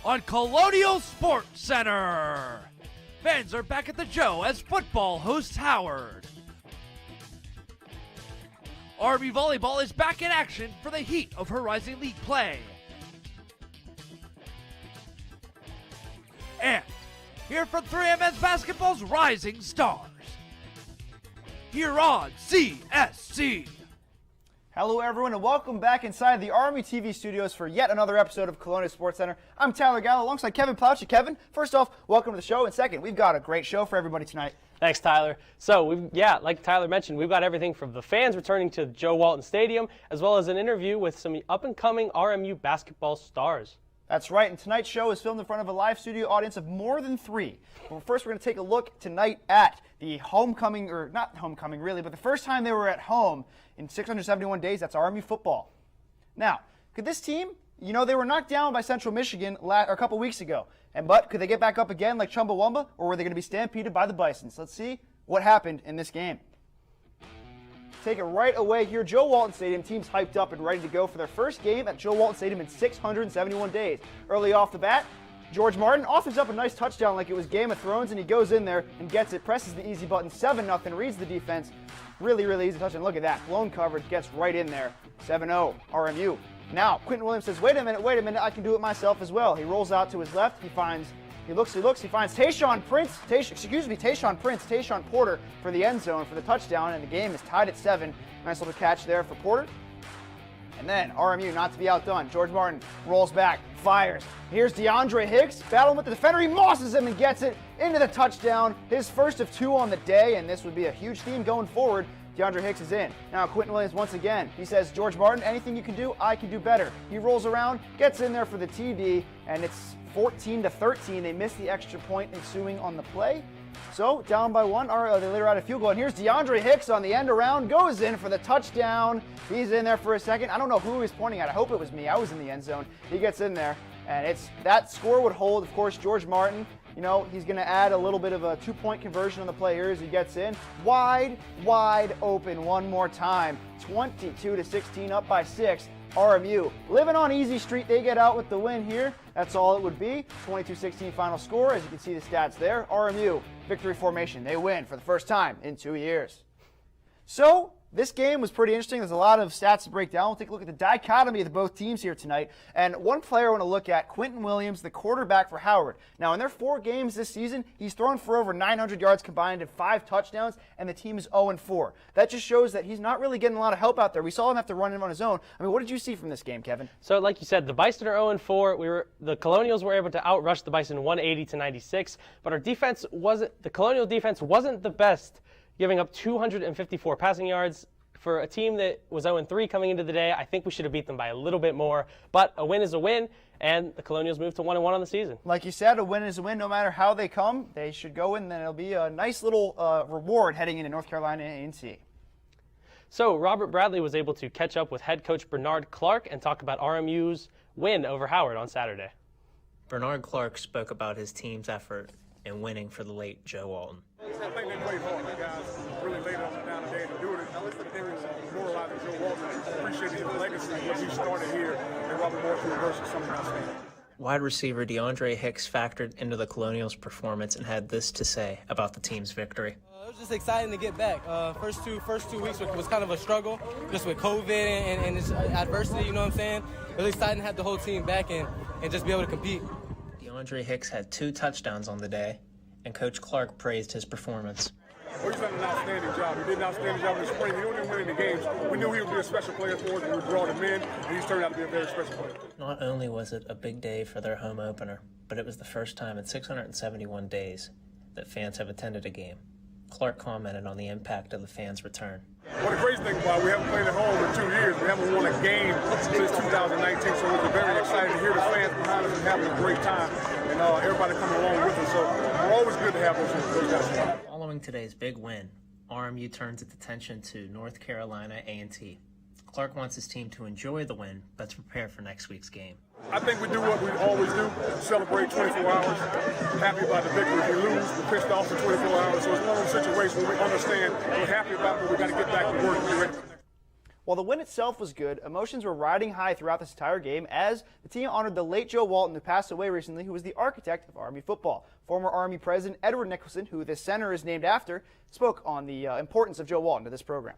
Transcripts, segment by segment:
on Colonial Sports Center. Fans are back at the Joe as football hosts Howard. RMU Volleyball is back in action for the heat of her Rising League play. And here from 3M Men's Basketball's Rising Stars. Here on CSC. Hello everyone and welcome back inside the RMU-TV Studios for yet another episode of Colonial Sports Center. I'm Tyler Gallo alongside Kevin Plauch. Kevin, first off, welcome to the show. And second, we've got a great show for everybody tonight. Thanks, Tyler. So, like Tyler mentioned, we've got everything from the fans returning to Joe Walton Stadium, as well as an interview with some up-and-coming RMU basketball stars. That's right, and tonight's show is filmed in front of a live studio audience of more than 3. Well, first we're going to take a look tonight at the homecoming, or not homecoming really, but the first time they were at home in 671 days. That's RMU football. Now, could this team, they were knocked down by Central Michigan a couple weeks ago, but could they get back up again like Chumbawamba, or were they going to be stampeded by the Bisons? Let's see what happened in this game. Take it right away here. Joe Walton Stadium, team's hyped up and ready to go for their first game at Joe Walton Stadium in 671 days. Early off the bat, George Martin offers up a nice touchdown like it was Game of Thrones, and he goes in there and gets it, presses the easy button, 7-0, reads the defense. Really, really easy touchdown. Look at that. Blown coverage, gets right in there. 7-0, RMU. Now, Quentin Williams says, wait a minute, I can do it myself as well. He rolls out to his left. He finds Tayshawn Porter for the end zone for the touchdown, and the game is tied at 7. Nice little catch there for Porter. And then RMU, not to be outdone, George Martin rolls back, fires. Here's DeAndre Hicks, battling with the defender. He mosses him and gets it into the touchdown. His first of 2 on the day, and this would be a huge theme going forward. DeAndre Hicks is in. Now Quentin Williams once again. He says, George Martin, anything you can do, I can do better. He rolls around, gets in there for the TD, and it's 14-13. They miss the extra point ensuing on the play. So down by 1, they later add a field goal. And here's DeAndre Hicks on the end around, goes in for the touchdown. He's in there for a second. I don't know who he was pointing at. I hope it was me. I was in the end zone. He gets in there, and that score would hold. Of course, George Martin, he's going to add a little bit of a 2-point conversion on the play here as he gets in. Wide open one more time. 22-16, up by 6. RMU living on easy street. They get out with the win here. That's all it would be. 22-16 final score. As you can see the stats there. RMU victory formation. They win for the first time in 2 years. So this game was pretty interesting. There's a lot of stats to break down. We'll take a look at the dichotomy of both teams here tonight. And one player I want to look at, Quentin Williams, the quarterback for Howard. Now, in their 4 games this season, he's thrown for over 900 yards combined and 5 touchdowns, and the team is 0-4. That just shows that he's not really getting a lot of help out there. We saw him have to run in on his own. I mean, what did you see from this game, Kevin? So, like you said, the Bison are 0-4. The Colonials were able to outrush the Bison 180-96, but the Colonial defense wasn't the best, giving up 254 passing yards. For a team that was 0-3 coming into the day, I think we should have beat them by a little bit more. But a win is a win, and the Colonials moved to 1-1 on the season. Like you said, a win is a win. No matter how they come, they should go in, and then it'll be a nice little reward heading into North Carolina A&T. So Robert Bradley was able to catch up with head coach Bernard Clark and talk about RMU's win over Howard on Saturday. Bernard Clark spoke about his team's effort in winning for the late Joe Walton. I think they played hard. The guys really laid it down today to do it. It was demoralizing Joe Walton. Appreciate his legacy, what he started here, and Robert Morris University, something outstanding. Wide receiver DeAndre Hicks factored into the Colonials' performance and had this to say about the team's victory. It was just exciting to get back. First two weeks was kind of a struggle, just with COVID and its adversity, you know what I'm saying? It was exciting to have the whole team back and just be able to compete. DeAndre Hicks had 2 touchdowns on the day, and Coach Clark praised his performance. Well, he's done an outstanding job. He did an outstanding job in the spring. He didn't win any games. We knew he would be a special player for us, and we brought him in, and he's turned out to be a very special player. Not only was it a big day for their home opener, but it was the first time in 671 days that fans have attended a game. Clark commented on the impact of the fans' return. Well, the crazy thing about it, we haven't played at home in 2 years. We haven't won a game since 2019, so it was very exciting to hear the fans behind us and having a great time, and everybody coming along with us. So we're always good to have those guys. Following today's big win, RMU turns its attention to North Carolina A&T. Clark wants his team to enjoy the win, but to prepare for next week's game. I think we do what we always do, celebrate 24 hours, happy about the victory. If we lose, we're pissed off for 24 hours. So it's one of those situations where we understand we're happy about it, but we got to get back to work and be ready for the next. While the win itself was good, emotions were riding high throughout this entire game as the team honored the late Joe Walton, who passed away recently, who was the architect of RMU football. Former RMU president Edward Nicholson, who this center is named after, spoke on the importance of Joe Walton to this program.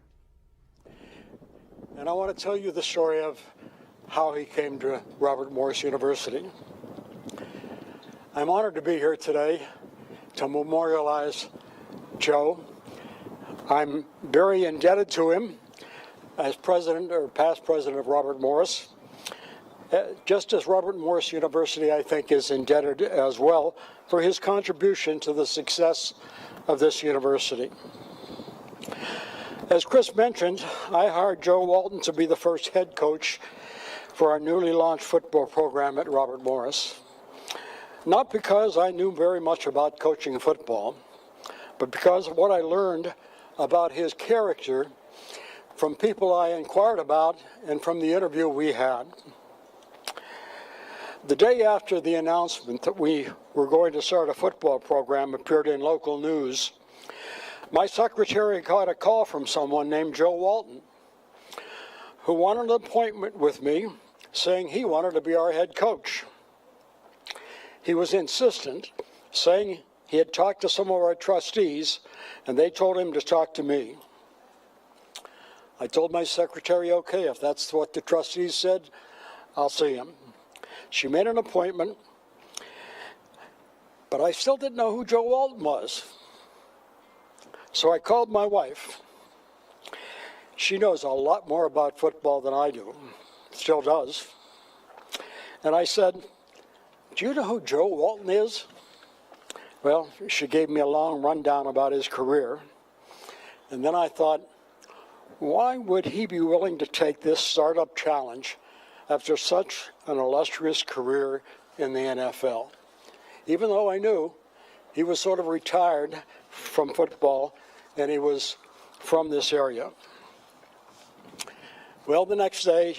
And I want to tell you the story of how he came to Robert Morris University. I'm honored to be here today to memorialize Joe. I'm very indebted to him as president or past president of Robert Morris. Just as Robert Morris University, I think, is indebted as well for his contribution to the success of this university. As Chris mentioned, I hired Joe Walton to be the first head coach for our newly launched football program at Robert Morris. Not because I knew very much about coaching football, but because of what I learned about his character from people I inquired about and from the interview we had. The day after the announcement that we were going to start a football program appeared in local news, my secretary got a call from someone named Joe Walton, who wanted an appointment with me, saying he wanted to be our head coach. He was insistent, saying he had talked to some of our trustees, and they told him to talk to me. I told my secretary, okay, if that's what the trustees said, I'll see him. She made an appointment, but I still didn't know who Joe Walton was. So I called my wife. She knows a lot more about football than I do, still does. And I said, do you know who Joe Walton is? Well, she gave me a long rundown about his career. And then I thought, why would he be willing to take this startup challenge after such an illustrious career in the NFL? Even though I knew he was sort of retired from football and he was from this area. Well, the next day,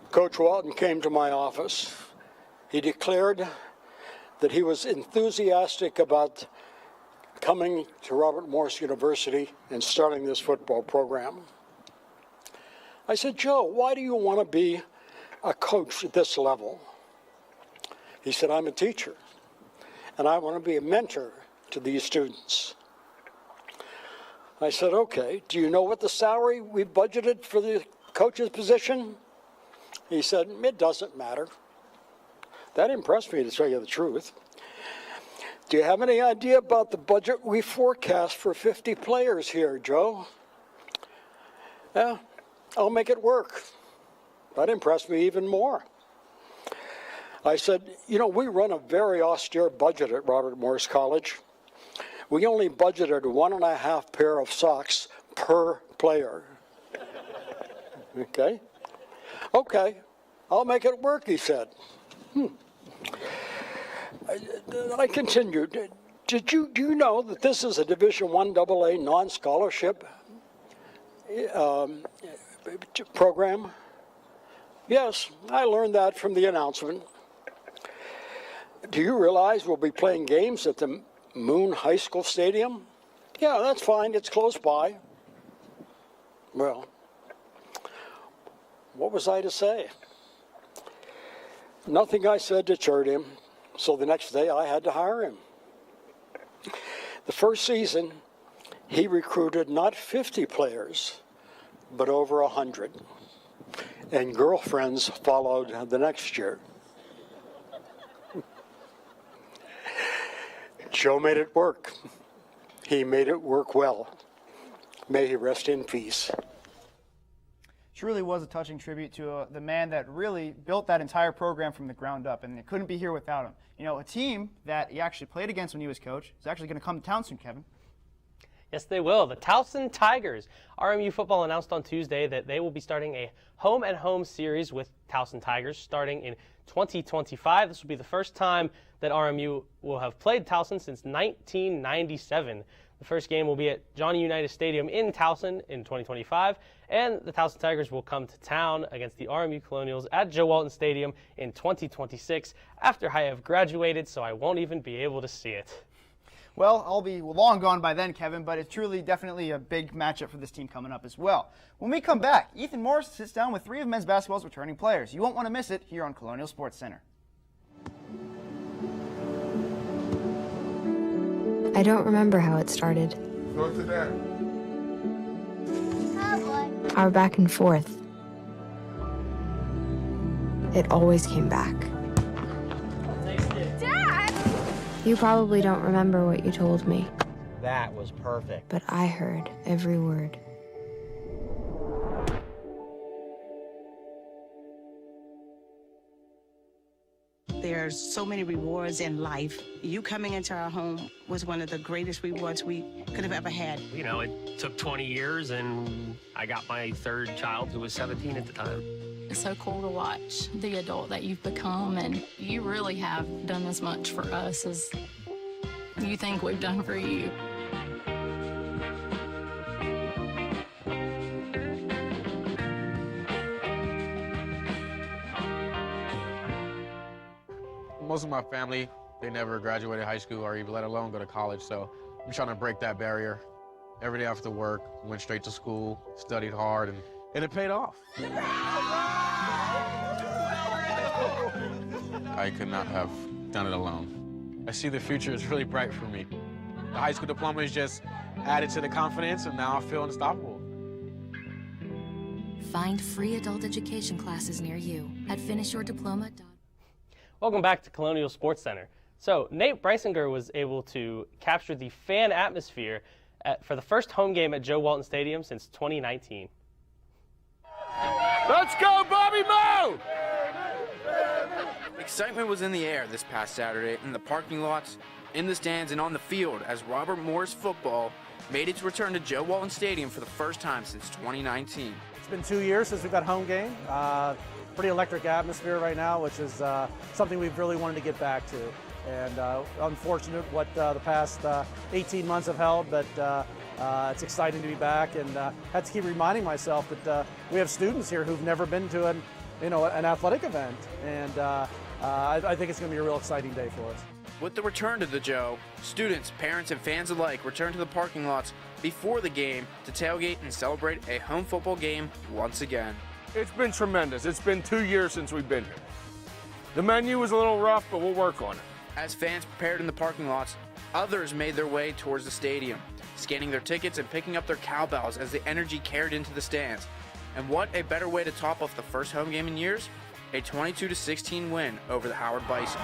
Coach Walton came to my office. He declared that he was enthusiastic about coming to Robert Morris University and starting this football program. I said, Joe, why do you want to be a coach at this level? He said, I'm a teacher, and I want to be a mentor to these students. I said, okay, do you know what the salary we budgeted for the coach's position? He said, it doesn't matter. That impressed me, to tell you the truth. Do you have any idea about the budget we forecast for 50 players here, Joe? Yeah, I'll make it work. That impressed me even more. I said, you know, we run a very austere budget at Robert Morris College. We only budgeted 1.5 pair of socks per player. Okay? Okay, I'll make it work, he said. I continued. Do you know that this is a Division I AA non-scholarship program? Yes, I learned that from the announcement. Do you realize we'll be playing games at the Moon High School Stadium? Yeah, that's fine. It's close by. Well, what was I to say? Nothing I said deterred him, so the next day I had to hire him. The first season, he recruited not 50 players, but over 100. And girlfriends followed the next year. Joe made it work. He made it work well. May he rest in peace. Truly was a touching tribute to the man that really built that entire program from the ground up, and it couldn't be here without him. You know, a team that he actually played against when he was coach is actually going to come to town soon, Kevin. Yes, they will. The Towson Tigers. RMU football announced on Tuesday that they will be starting a home-and-home series with Towson Tigers starting in 2025. This will be the first time that RMU will have played Towson since 1997. The first game will be at Johnny Unitas Stadium in Towson in 2025, and the Towson Tigers will come to town against the RMU Colonials at Joe Walton Stadium in 2026 after I have graduated, so I won't even be able to see it. Well, I'll be long gone by then, Kevin, but it's truly definitely a big matchup for this team coming up as well. When we come back, Ethan Morris sits down with 3 of men's basketball's returning players. You won't want to miss it here on Colonial Sports Center. I don't remember how it started. Go to that. Our back and forth. It always came back. Dad! You probably don't remember what you told me, That was perfect. but I heard every word. There's so many rewards in life. You coming into our home was one of the greatest rewards we could have ever had. You know, it took 20 years, and I got my 3rd child, who was 17 at the time. It's so cool to watch the adult that you've become, and you really have done as much for us as you think we've done for you. Most of my family, they never graduated high school or even let alone go to college, so I'm trying to break that barrier. Every day after work, went straight to school, studied hard, and it paid off. I could not have done it alone. I see the future is really bright for me. The high school diploma is just added to the confidence, and now I feel unstoppable. Find free adult education classes near you at finishyourdiploma.org. Welcome back to Colonial Sports Center. So Nate Breisinger was able to capture the fan atmosphere for the first home game at Joe Walton Stadium since 2019. Let's go, Bobby Moe! Excitement was in the air this past Saturday in the parking lots, in the stands, and on the field as Robert Morris football made its return to Joe Walton Stadium for the first time since 2019. It's been 2 years since we've got home game. Pretty electric atmosphere right now, which is something we've really wanted to get back to. And unfortunate what the past 18 months have held, but it's exciting to be back. And had to keep reminding myself that we have students here who've never been to an athletic event, and I think it's going to be a real exciting day for us. With the return to the Joe, students, parents, and fans alike returned to the parking lots before the game to tailgate and celebrate a home football game once again. It's been tremendous. It's been 2 years since we've been here. The menu was a little rough, but we'll work on it. As fans prepared in the parking lots, others made their way towards the stadium, scanning their tickets and picking up their cowbells as the energy carried into the stands. And what a better way to top off the first home game in years? A 22-16 win over the Howard Bison.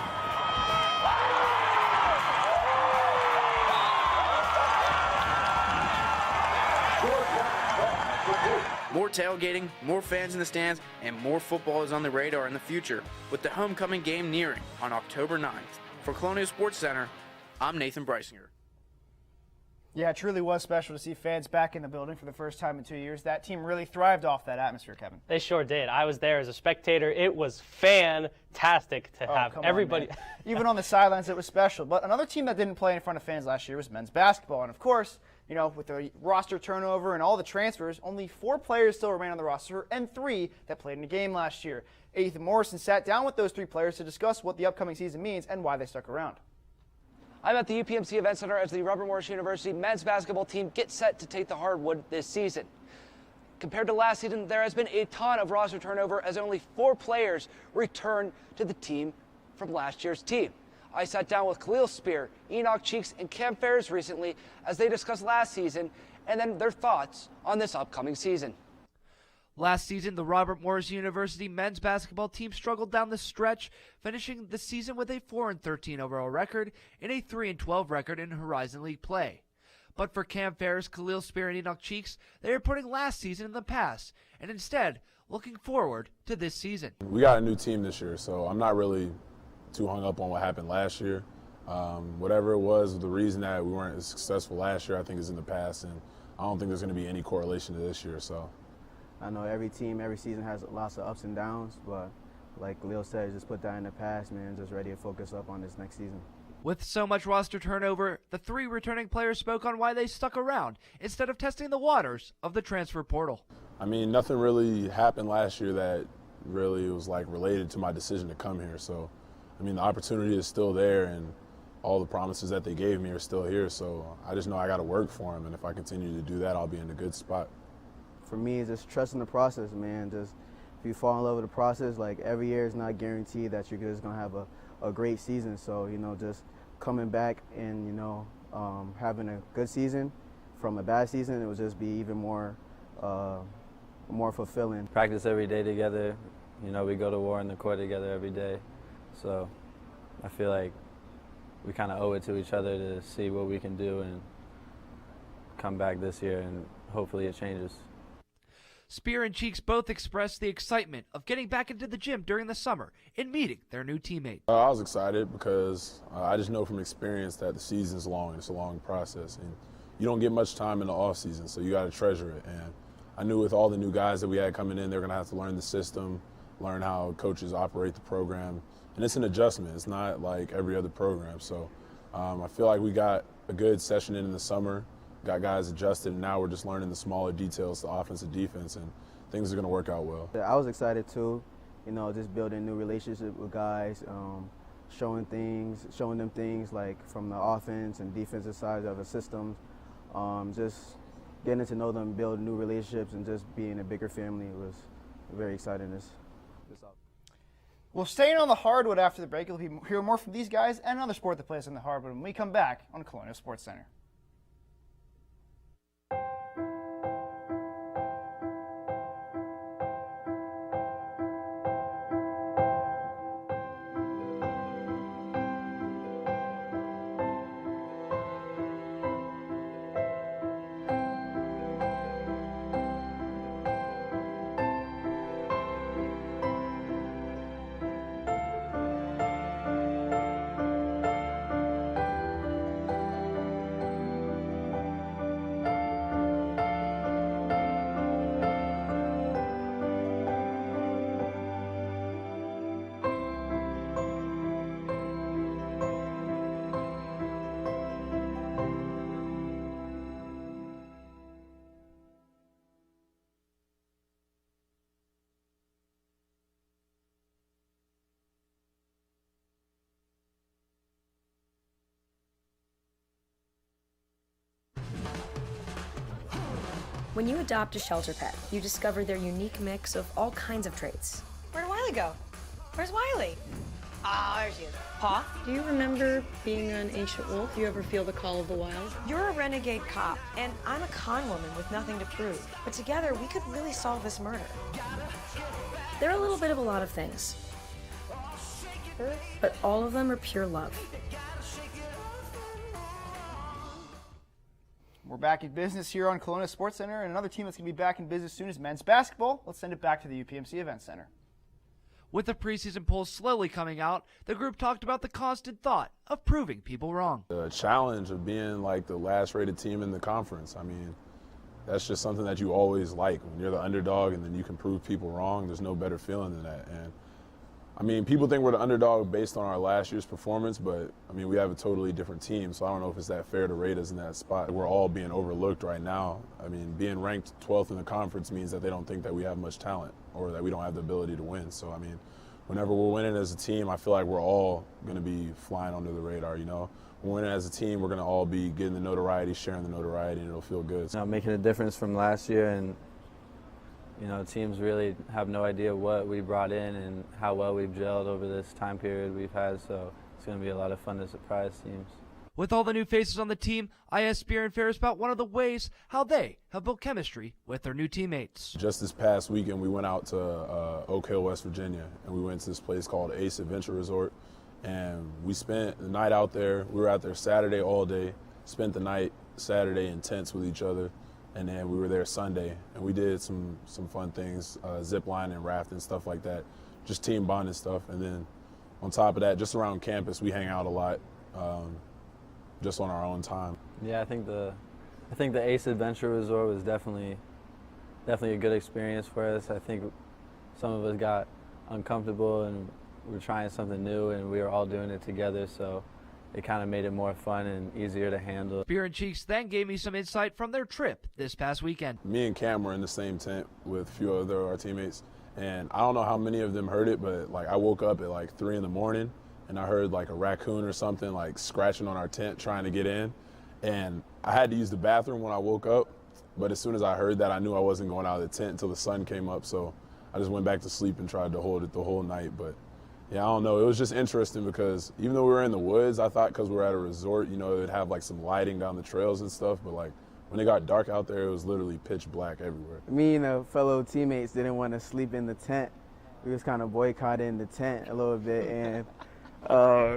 More tailgating, more fans in the stands, and more football is on the radar in the future, with the homecoming game nearing on October 9th. For Colonial Sports Center, I'm Nathan Breisinger. Yeah, it truly was special to see fans back in the building for the first time in 2 years. That team really thrived off that atmosphere, Kevin. They sure did. I was there as a spectator. It was fantastic to have everybody. Even on the sidelines, it was special. But another team that didn't play in front of fans last year was men's basketball. And of course, you know, with the roster turnover and all the transfers, only 4 players still remain on the roster and 3 that played in a game last year. Ethan Morrison sat down with those 3 players to discuss what the upcoming season means and why they stuck around. I'm at the UPMC Event Center as the Robert Morris University men's basketball team gets set to take the hardwood this season. Compared to last season, there has been a ton of roster turnover as only 4 players return to the team from last year's team. I sat down with Khalil Spear, Enoch Cheeks, and Cam Ferris recently as they discussed last season and then their thoughts on this upcoming season. Last season, the Robert Morris University men's basketball team struggled down the stretch, finishing the season with a 4-13 overall record and a 3-12 record in Horizon League play. But for Cam Ferris, Khalil Spear, and Enoch Cheeks, they are putting last season in the past and instead looking forward to this season. We got a new team this year, so I'm not really too hung up on what happened last year. Whatever it was, the reason that we weren't as successful last year, I think is in the past, and I don't think there's going to be any correlation to this year. So I know every team, every season has lots of ups and downs, but like Leo said, just put that in the past, man, just ready to focus up on this next season. With so much roster turnover, the 3 returning players spoke on why they stuck around instead of testing the waters of the transfer portal. I mean, nothing really happened last year that really was like related to my decision to come here. So, I mean, the opportunity is still there, and all the promises that they gave me are still here. So I just know I got to work for them, and if I continue to do that, I'll be in a good spot. For me, it's just trusting the process, man. Just if you fall in love with the process, like every year is not guaranteed that you're just gonna have a great season. So, you know, just coming back and, you know, having a good season from a bad season, it would just be even more fulfilling. Practice every day together. You know, we go to war in the court together every day. So I feel like we kind of owe it to each other to see what we can do and come back this year, and hopefully it changes. Spear and Cheeks both expressed the excitement of getting back into the gym during the summer and meeting their new teammates. I was excited because I just know from experience that the season's long. It's a long process, and you don't get much time in the off season, so you got to treasure it. And I knew with all the new guys that we had coming in, they're going to have to learn the system, learn how coaches operate the program, and it's an adjustment. It's not like every other program. So I feel like we got a good session in the summer. Got guys adjusted, and now we're just learning the smaller details, the offense and defense, and things are going to work out well. I was excited too, you know, just building new relationships with guys, showing them things like from the offense and defensive side of the system, just getting to know them, build new relationships, and just being a bigger family was very exciting this off. Well, staying on the hardwood after the break, you'll hear more from these guys and another sport that plays on the hardwood when we come back on Colonial Sports Center. When you adopt a shelter pet, you discover their unique mix of all kinds of traits. Where'd Wiley go? Where's Wiley? Ah, there she is. Pa, do you remember being an ancient wolf? Do you ever feel the call of the wild? You're a renegade cop, and I'm a con woman with nothing to prove. But together, we could really solve this murder. They're a little bit of a lot of things, but all of them are pure love. We're back in business here on Colonial Sports Center, and another team that's going to be back in business soon is men's basketball. Let's send it back to the UPMC Event Center. With the preseason polls slowly coming out, the group talked about the constant thought of proving people wrong. The challenge of being like the last rated team in the conference. I mean, that's just something that you always like. When you're the underdog and then you can prove people wrong, there's no better feeling than that. And I mean, people think we're the underdog based on our last year's performance, but I mean, we have a totally different team, so I don't know if it's that fair to rate us in that spot. We're all being overlooked right now. I mean, being ranked 12th in the conference means that they don't think that we have much talent or that we don't have the ability to win. So, I mean, whenever we're winning as a team, I feel like we're all going to be flying under the radar, you know. When we're winning as a team, we're going to all be getting the notoriety, sharing the notoriety, and it'll feel good. You know, making a difference from last year, and you know, teams really have no idea what we brought in and how well we've gelled over this time period we've had, so it's going to be a lot of fun to surprise teams. With all the new faces on the team, I asked Spear and Ferris about one of the ways how they have built chemistry with their new teammates. Just this past weekend, we went out to Oak Hill, West Virginia, and we went to this place called Ace Adventure Resort, and we spent the night out there. We were out there Saturday all day, spent the night Saturday in tents with each other, and then we were there Sunday, and we did some fun things, zip line and rafting, stuff like that, just team bonding stuff. And then on top of that, just around campus, we hang out a lot, just on our own time. Yeah, I think the Ace Adventure Resort was definitely a good experience for us. I think some of us got uncomfortable and we're trying something new, and we were all doing it together, so it kind of made it more fun and easier to handle. Spear and Cheeks then gave me some insight from their trip this past weekend. Me and Cam were in the same tent with a few other our teammates, and I don't know how many of them heard it, but like I woke up at like 3 in the morning and I heard like a raccoon or something like scratching on our tent trying to get in. And I had to use the bathroom when I woke up, but as soon as I heard that, I knew I wasn't going out of the tent until the sun came up. So I just went back to sleep and tried to hold it the whole night. But yeah, I don't know. It was just interesting because even though we were in the woods, I thought because we were at a resort, you know, it would have like some lighting down the trails and stuff. But like when it got dark out there, it was literally pitch black everywhere. Me and the fellow teammates didn't want to sleep in the tent. We was kind of boycotting the tent a little bit, and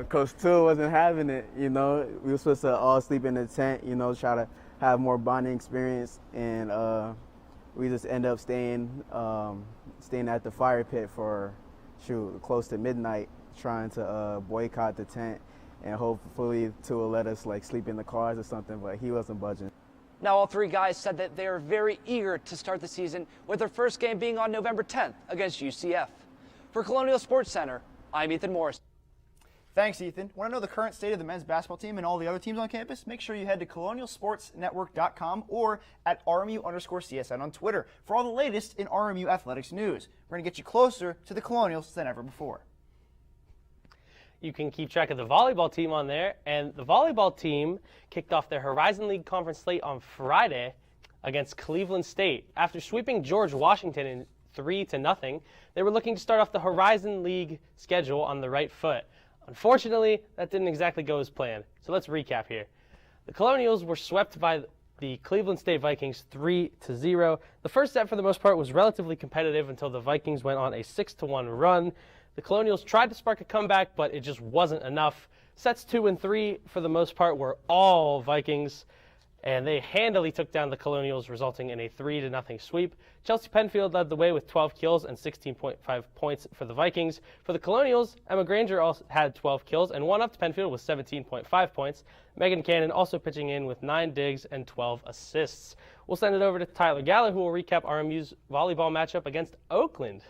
Coach Toole wasn't having it, you know. We were supposed to all sleep in the tent, you know, try to have more bonding experience, and we just end up staying at the fire pit for close to midnight, trying to boycott the tent, and hopefully Toole will let us like sleep in the cars or something, but he wasn't budging. Now, all three guys said that they are very eager to start the season, with their first game being on November 10th against UCF. For Colonial Sports Center, I'm Ethan Morris. Thanks, Ethan. Want to know the current state of the men's basketball team and all the other teams on campus? Make sure you head to colonialsportsnetwork.com or at RMU_CSN on Twitter for all the latest in RMU athletics news. We're going to get you closer to the Colonials than ever before. You can keep track of the volleyball team on there, and the volleyball team kicked off their Horizon League Conference slate on Friday against Cleveland State. After sweeping George Washington in 3-0, they were looking to start off the Horizon League schedule on the right foot. Unfortunately, that didn't exactly go as planned, so let's recap here. The Colonials were swept by the Cleveland State Vikings 3-0. The first set, for the most part, was relatively competitive until the Vikings went on a 6-1 run. The Colonials tried to spark a comeback, but it just wasn't enough. Sets 2 and 3, for the most part, were all Vikings, and they handily took down the Colonials, resulting in a 3-0 sweep. Chelsea Penfield led the way with 12 kills and 16.5 points for the Vikings. For the Colonials, Emma Granger also had 12 kills and one up to Penfield with 17.5 points. Megan Cannon also pitching in with 9 digs and 12 assists. We'll send it over to Tyler Gallo, who will recap RMU's volleyball matchup against Oakland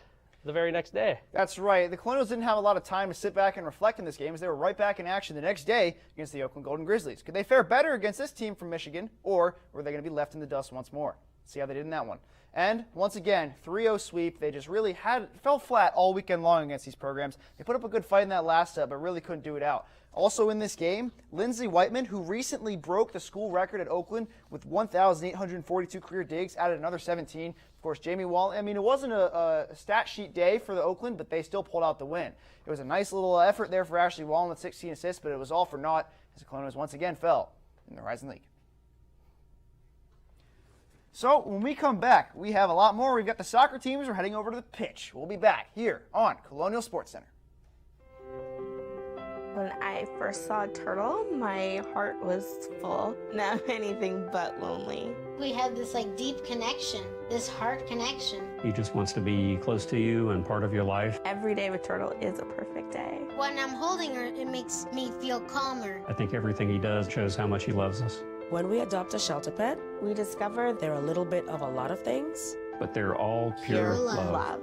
the very next day. That's right. The Colonials didn't have a lot of time to sit back and reflect in this game, as they were right back in action the next day against the Oakland Golden Grizzlies. Could they fare better against this team from Michigan, or were they going to be left in the dust once more? See how they did in that one. And once again, 3-0 sweep. They just really fell flat all weekend long against these programs. They put up a good fight in that last set, but really couldn't do it out. Also in this game, Lindsay Whiteman, who recently broke the school record at Oakland with 1,842 career digs, added another 17. Of course, Jamie Wall, I mean, it wasn't a stat sheet day for the Oakland, but they still pulled out the win. It was a nice little effort there for Ashley Wallen with 16 assists, but it was all for naught as the Colonials once again fell in the Horizon League. So when we come back, we have a lot more. We've got the soccer teams. We're heading over to the pitch. We'll be back here on Colonial Sports Center. When I first saw Turtle, my heart was full. Now I'm anything but lonely. We had this deep connection, this heart connection. He just wants to be close to you and part of your life. Every day with Turtle is a perfect day. When I'm holding her, it makes me feel calmer. I think everything he does shows how much he loves us. When we adopt a shelter pet, we discover they're a little bit of a lot of things. But they're all pure love.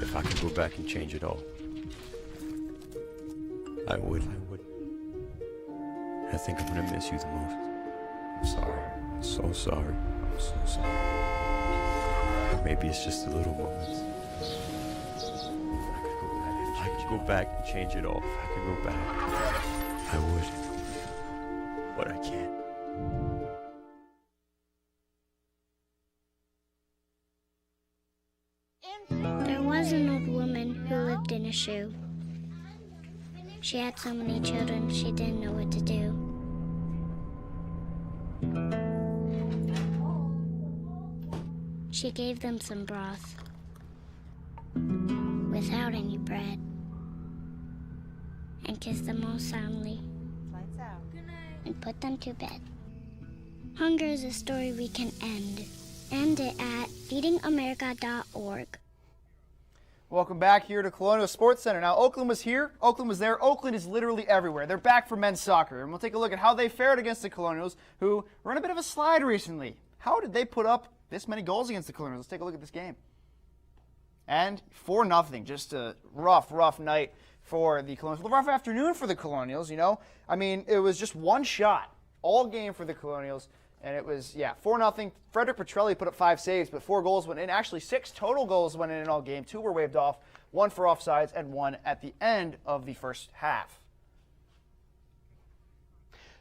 If I could go back and change it all, I would. I think I'm gonna miss you the most. I'm sorry. I'm so sorry. I'm so sorry. Maybe it's just the little moments. If I could go back and change it all, if I could go back, I would. But I can't. There was an old woman who lived in a shoe. She had so many children, she didn't know what to do. She gave them some broth without any bread and kissed them all soundly and put them to bed. Hunger is a story we can end. End it at feedingamerica.org. Welcome back here to Colonial Sports Center. Now, Oakland was here. Oakland was there. Oakland is literally everywhere. They're back for men's soccer. And we'll take a look at how they fared against the Colonials, who were on a bit of a slide recently. How did they put up this many goals against the Colonials? Let's take a look at this game. And 4-0. Just a rough night for the Colonials. A rough afternoon for the Colonials, you know. I mean, it was just one shot all game for the Colonials. And it was, 4-0. Frederick Petrelli put up 5 saves, but 4 goals went in. Actually, 6 total goals went in all game. 2 were waved off, 1 for offsides, and 1 at the end of the first half.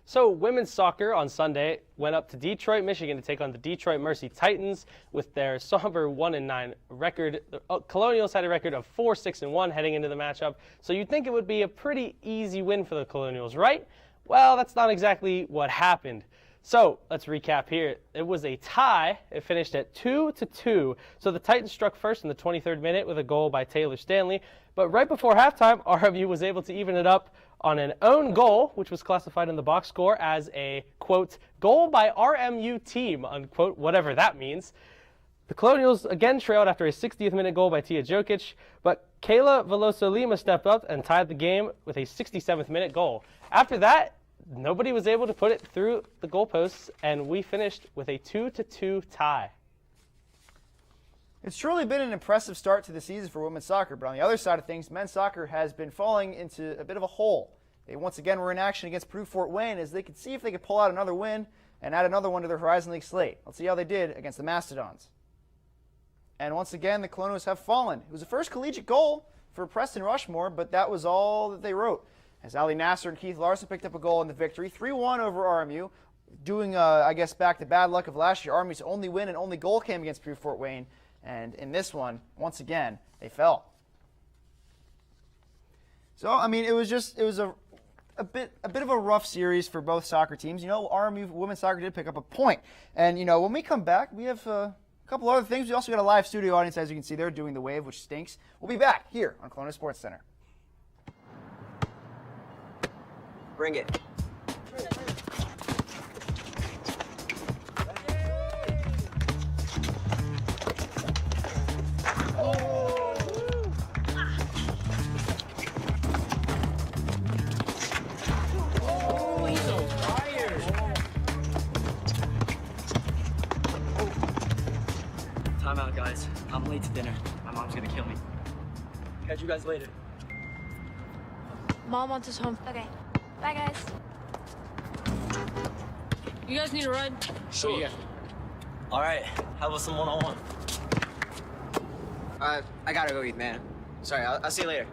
So women's soccer on Sunday went up to Detroit, Michigan to take on the Detroit Mercy Titans with their somber 1-9 record. The Colonials had a record of 4-6-1 heading into the matchup, so you'd think it would be a pretty easy win for the Colonials, right? Well, that's not exactly what happened. So let's recap here. It was a tie. It finished at 2-2. So the Titans struck first in the 23rd minute with a goal by Taylor Stanley. But right before halftime, RMU was able to even it up on an own goal, which was classified in the box score as a, quote, goal by RMU team, unquote, whatever that means. The Colonials again trailed after a 60th minute goal by Tia Jokic, but Kayla Veloso Lima stepped up and tied the game with a 67th minute goal. After that, nobody was able to put it through the goalposts, and we finished with a 2-2 tie. It's truly been an impressive start to the season for women's soccer, but on the other side of things, men's soccer has been falling into a bit of a hole. They once again were in action against Purdue Fort Wayne as they could see if they could pull out another win and add another one to their Horizon League slate. Let's see how they did against the Mastodons. And once again, the Colonials have fallen. It was the first collegiate goal for Preston Rushmore, but that was all that they wrote. As Ali Nasser and Keith Larson picked up a goal in the victory, 3-1 over RMU, doing, I guess, back to bad luck of last year. RMU's only win and only goal came against Purdue Fort Wayne. And in this one, once again, they fell. So, I mean, it was a bit of a rough series for both soccer teams. You know, RMU women's soccer did pick up a point. And, you know, when we come back, we have a couple other things. We also got a live studio audience, as you can see there, doing the wave, which stinks. We'll be back here on Colonial Sports Center. Bring it. Time out, guys. I'm late to dinner. My mom's gonna kill me. Catch you guys later. Mom wants us home. Okay. Bye, guys. You guys need a ride? Sure. Yeah. All right. How about some one-on-one? I gotta go eat, man. Sorry, I'll see you later.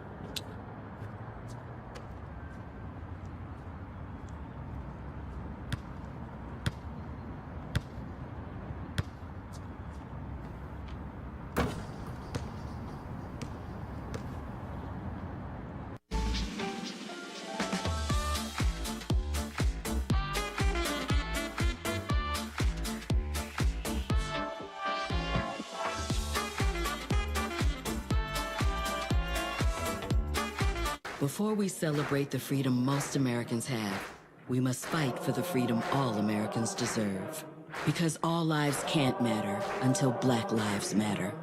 Before we celebrate the freedom most Americans have, we must fight for the freedom all Americans deserve. Because all lives can't matter until Black lives matter.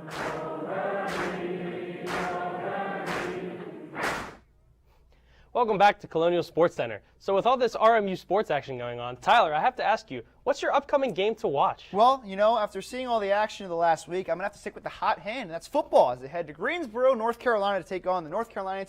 Welcome back to Colonial Sports Center. So with all this RMU sports action going on, Tyler, I have to ask you, what's your upcoming game to watch? Well, you know, after seeing all the action of the last week, I'm going to have to stick with the hot hand, and that's football, as they head to Greensboro, North Carolina to take on the North Carolina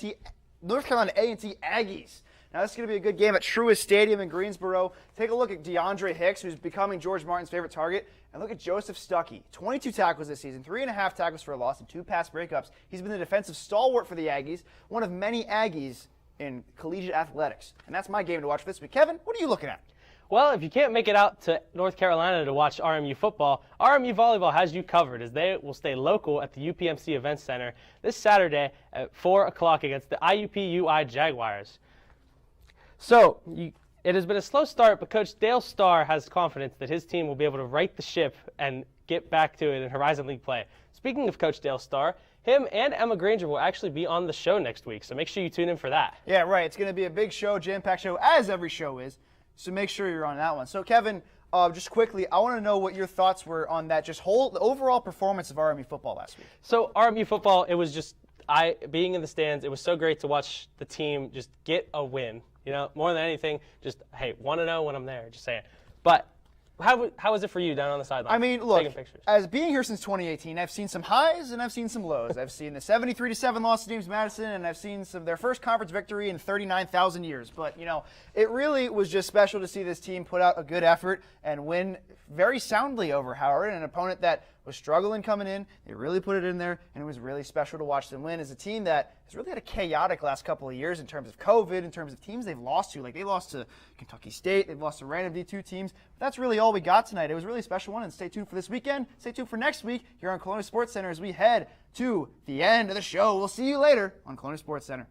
A&T Aggies. Now, this is going to be a good game at Truist Stadium in Greensboro. Take a look at DeAndre Hicks, who's becoming George Martin's favorite target, and look at Joseph Stuckey. 22 tackles this season, 3.5 tackles for a loss, and 2 pass breakups. He's been the defensive stalwart for the Aggies, one of many Aggies in collegiate athletics. And that's my game to watch this week. Kevin, what are you looking at? Well, if you can't make it out to North Carolina to watch RMU football, RMU volleyball has you covered as they will stay local at the UPMC Events Center this Saturday at 4 o'clock against the IUP-UI Jaguars. So, it has been a slow start, but Coach Dale Starr has confidence that his team will be able to right the ship and get back to it in Horizon League play. Speaking of Coach Dale Starr, him and Emma Granger will actually be on the show next week, so make sure you tune in for that. Yeah, right. It's going to be a big show, jam-packed show, as every show is. So make sure you're on that one. So, Kevin, just quickly, I want to know what your thoughts were on that the overall performance of RMU football last week. So, RMU football, it was just, being in the stands, it was so great to watch the team just get a win. You know, more than anything, just, hey, 1-0 when I'm there, just saying. But How is it for you down on the sideline? I mean, look, taking pictures? as being here since 2018, I've seen some highs and I've seen some lows. I've seen the 73-7 loss to James Madison, and I've seen their first conference victory in 39,000 years. But, you know, it really was just special to see this team put out a good effort and win very soundly over Howard, an opponent that was struggling coming in. They really put it in there, and it was really special to watch them win as a team that has really had a chaotic last couple of years in terms of COVID, in terms of teams they've lost to. Like, they lost to Kentucky State, they've lost to random D2 teams. But that's really all we got tonight. It was a really special one, and stay tuned for this weekend. Stay tuned for next week here on Colonial Sports Center as we head to the end of the show. We'll see you later on Colonial Sports Center.